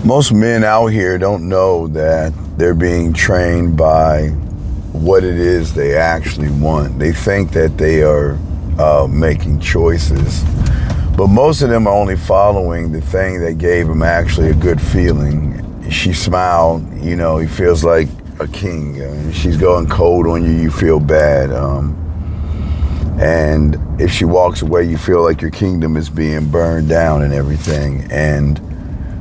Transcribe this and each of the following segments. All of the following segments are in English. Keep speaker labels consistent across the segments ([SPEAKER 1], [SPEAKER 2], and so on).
[SPEAKER 1] Most men out here don't know that they're being trained by what it is they actually want. They think that they are making choices, but most of them are only following the thing that gave them actually a good feeling. She smiled, he feels like a king. She's going cold on you, you feel bad. And if she walks away, you feel like your kingdom is being burned down and everything. And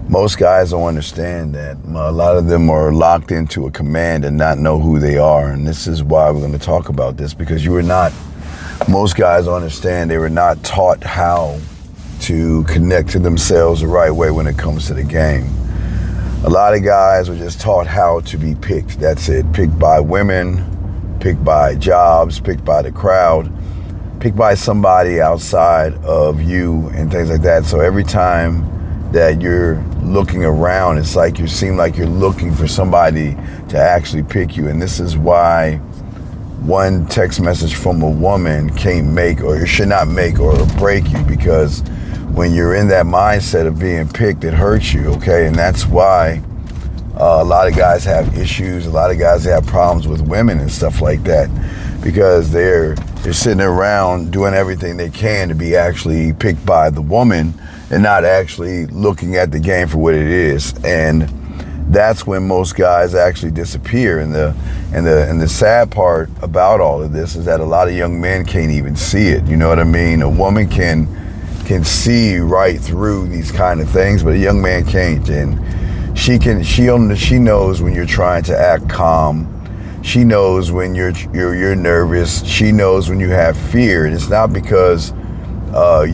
[SPEAKER 1] most guys don't understand that. A lot of them are locked into a command and not know who they are. And this is why we're going to talk about this, because most guys don't understand, they were not taught how to connect to themselves the right way when it comes to the game. A lot of guys were just taught how to be picked. That's it. Picked by women, picked by jobs, picked by the crowd, picked by somebody outside of you and things like that. So every time that you're looking around, it's like you seem like you're looking for somebody to actually pick you. And this is why one text message from a woman can't make, or it should not make or break you, because when you're in that mindset of being picked, it hurts you, okay? And that's why a lot of guys have issues. A lot of guys have problems with women and stuff like that, because they're sitting around doing everything they can to be actually picked by the woman and not actually looking at the game for what it is. And that's when most guys actually disappear. And the sad part about all of this is that a lot of young men can't even see it. You know what I mean? A woman can see right through these kind of things, but a young man can't. And she knows when you're trying to act calm. She knows when you're nervous. She knows when you have fear. And it's not because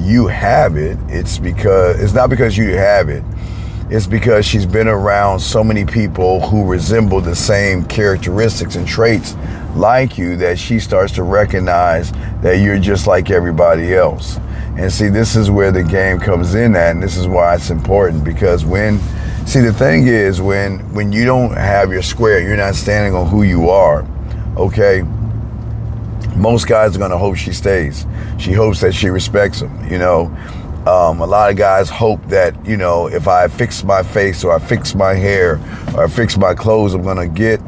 [SPEAKER 1] you have it. It's not because you have it. It's because she's been around so many people who resemble the same characteristics and traits like you, that she starts to recognize that you're just like everybody else. And see, this is where the game comes in at, and this is why it's important, because the thing is, when you don't have your square, you're not standing on who you are, okay? Most guys are gonna hope she stays. She hopes that she respects him, A lot of guys hope that, if I fix my face, or I fix my hair, or I fix my clothes, I'm gonna get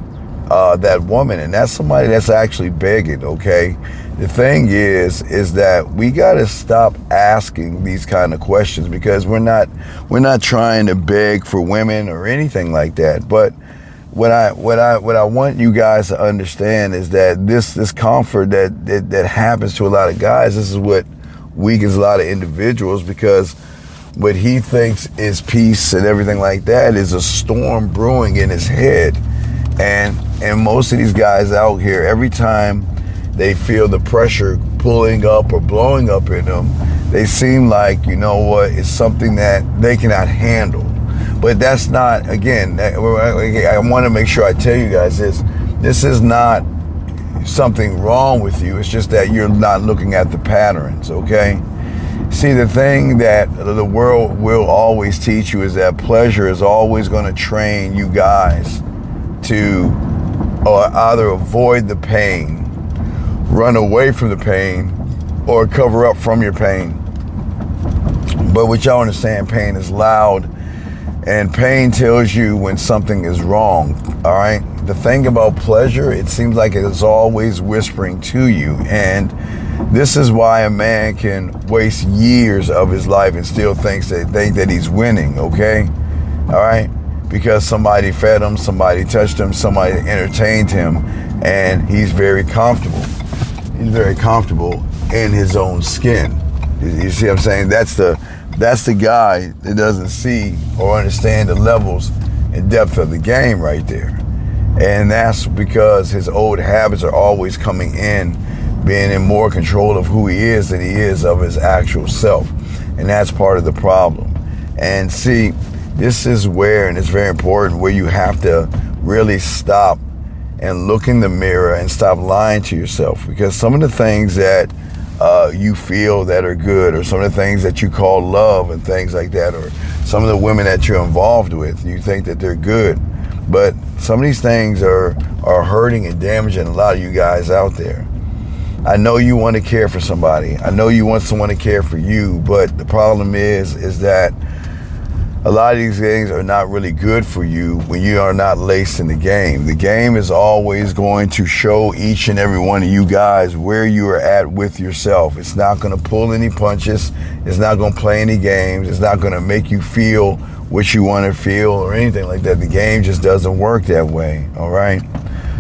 [SPEAKER 1] that woman. And that's somebody that's actually begging, okay? The thing is that we gotta stop asking these kind of questions, because we're not trying to beg for women or anything like that. But what I want you guys to understand is that this comfort that happens to a lot of guys, this is what weakens a lot of individuals, because what he thinks is peace and everything like that is a storm brewing in his head. And most of these guys out here, every time they feel the pressure pulling up or blowing up in them, they seem like, it's something that they cannot handle. But that's not, again, I want to make sure I tell you guys this is not something wrong with you. It's just that you're not looking at the patterns, okay? See, the thing that the world will always teach you is that pleasure is always going to train you guys to either avoid the pain, run away from the pain, or cover up from your pain. But what y'all understand, pain is loud, and pain tells you when something is wrong, all right? The thing about pleasure, it seems like it is always whispering to you. And this is why a man can waste years of his life and still think that he's winning, okay? All right? Because somebody fed him, somebody touched him, somebody entertained him, and he's very comfortable. He's very comfortable in his own skin. You see what I'm saying? That's the guy that doesn't see or understand the levels and depth of the game right there. And that's because his old habits are always coming in, being in more control of who he is than he is of his actual self. And that's part of the problem. And see, this is where, and it's very important, where you have to really stop and look in the mirror and stop lying to yourself. Because some of the things that you feel that are good, or some of the things that you call love and things like that, or some of the women that you're involved with, you think that they're good. But some of these things are hurting and damaging a lot of you guys out there. I know you want to care for somebody. I know you want someone to care for you, but the problem is that a lot of these things are not really good for you when you are not laced in the game. The game is always going to show each and every one of you guys where you are at with yourself. It's not going to pull any punches. It's not going to play any games. It's not going to make you feel what you want to feel or anything like that. The game just doesn't work that way, all right?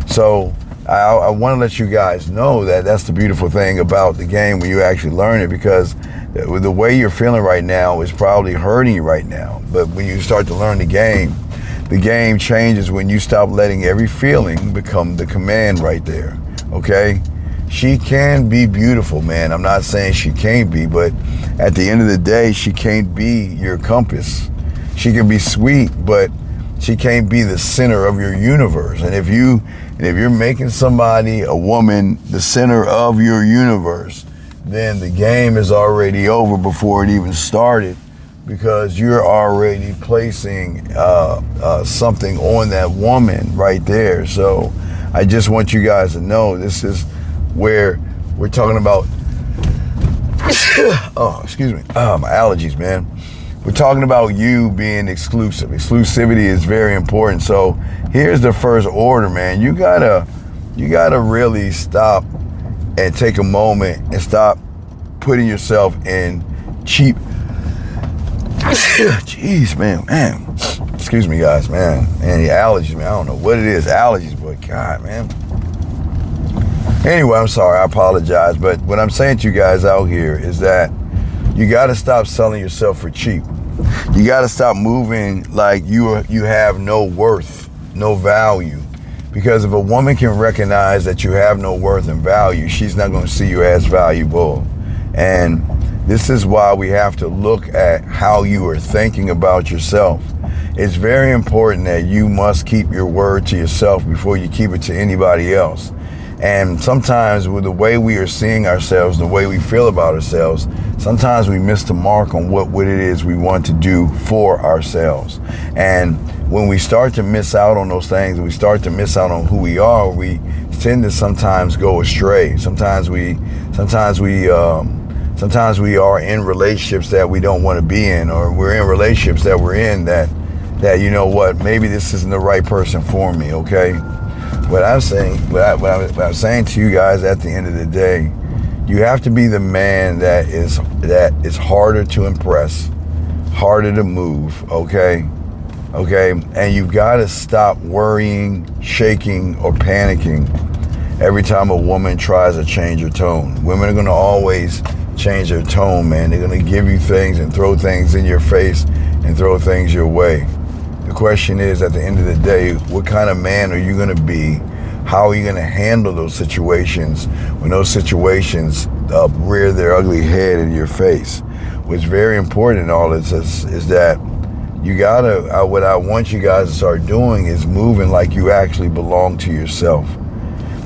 [SPEAKER 1] So I want to let you guys know that that's the beautiful thing about the game when you actually learn it, because the way you're feeling right now is probably hurting you right now. But when you start to learn the game changes when you stop letting every feeling become the command right there, okay? She can be beautiful, man. I'm not saying she can't be, but at the end of the day, she can't be your compass. She can be sweet, but she can't be the center of your universe. And if you're making somebody, a woman, the center of your universe, then the game is already over before it even started, because you're already placing something on that woman right there. So I just want you guys to know this is where we're talking about oh, excuse me, my allergies, man. We're talking about you being exclusive. Exclusivity is very important. So here's the first order, man. You gotta really stop and take a moment and stop putting yourself in cheap. Jeez, man. Excuse me, guys, man. And the allergies, man. I don't know what it is, allergies, but God, man. Anyway, I'm sorry. I apologize. But what I'm saying to you guys out here is that you got to stop selling yourself for cheap. You got to stop moving like you have no worth, no value. Because if a woman can recognize that you have no worth and value, she's not going to see you as valuable. And this is why we have to look at how you are thinking about yourself. It's very important that you must keep your word to yourself before you keep it to anybody else. And sometimes with the way we are seeing ourselves, the way we feel about ourselves, sometimes we miss the mark on what it is we want to do for ourselves. And when we start to miss out on those things, and we start to miss out on who we are, we tend to sometimes go astray. Sometimes we are in relationships that we don't want to be in, or we're in relationships that we're in that you know what, maybe this isn't the right person for me, okay? What I'm saying to you guys at the end of the day, you have to be the man that is harder to impress, harder to move, okay? Okay, and you've got to stop worrying, shaking, or panicking every time a woman tries to change her tone. Women are going to always change their tone, man. They're going to give you things and throw things in your face and throw things your way. The question is, at the end of the day, what kind of man are you going to be? How are you going to handle those situations when those situations rear their ugly head in your face? What's very important in all this is that you gotta, what I want you guys to start doing is moving like you actually belong to yourself.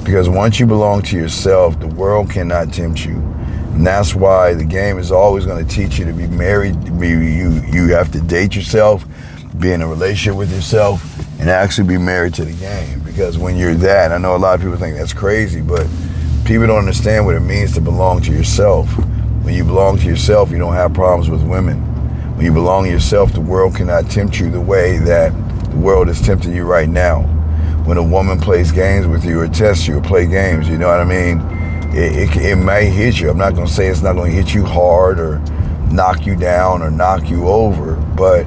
[SPEAKER 1] Because once you belong to yourself, the world cannot tempt you. And that's why the game is always going to teach you to be married. You have to date yourself, be in a relationship with yourself, and actually be married to the game. Because when you're that, I know a lot of people think that's crazy, but people don't understand what it means to belong to yourself. When you belong to yourself, you don't have problems with women. When you belong to yourself, the world cannot tempt you the way that the world is tempting you right now. When a woman plays games with you or tests you or play games, you know what I mean? It may hit you. I'm not going to say it's not going to hit you hard or knock you down or knock you over, but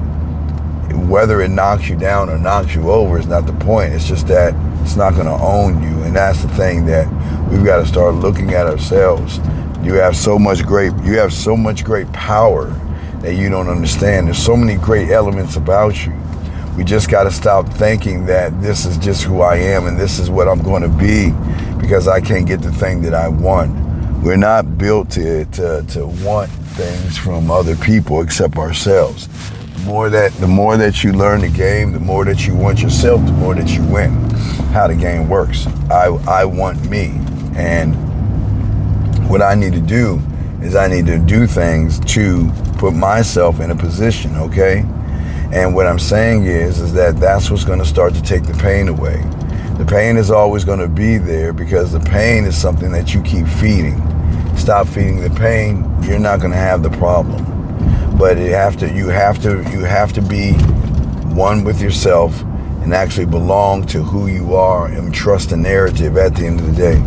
[SPEAKER 1] whether it knocks you down or knocks you over is not the point. It's just that it's not going to own you. And that's the thing that we've got to start looking at ourselves. You have so much great power that you don't understand. There's so many great elements about you. We just got to stop thinking that this is just who I am and this is what I'm going to be because I can't get the thing that I want. We're not built to want things from other people except ourselves. The more that you learn the game, the more that you want yourself, the more that you win. How the game works. I want me. And what I need to do is I need to do things to put myself in a position, okay? And what I'm saying is that that's what's going to start to take the pain away. The pain is always going to be there because the pain is something that you keep feeding. Stop feeding the pain, you're not going to have the problem. but you have to be one with yourself and actually belong to who you are and trust the narrative at the end of the day.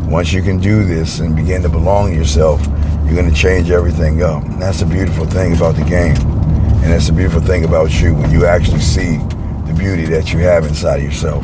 [SPEAKER 1] Once you can do this and begin to belong to yourself, you're going to change everything up. And that's the beautiful thing about the game. And that's the beautiful thing about you, when you actually see the beauty that you have inside of yourself.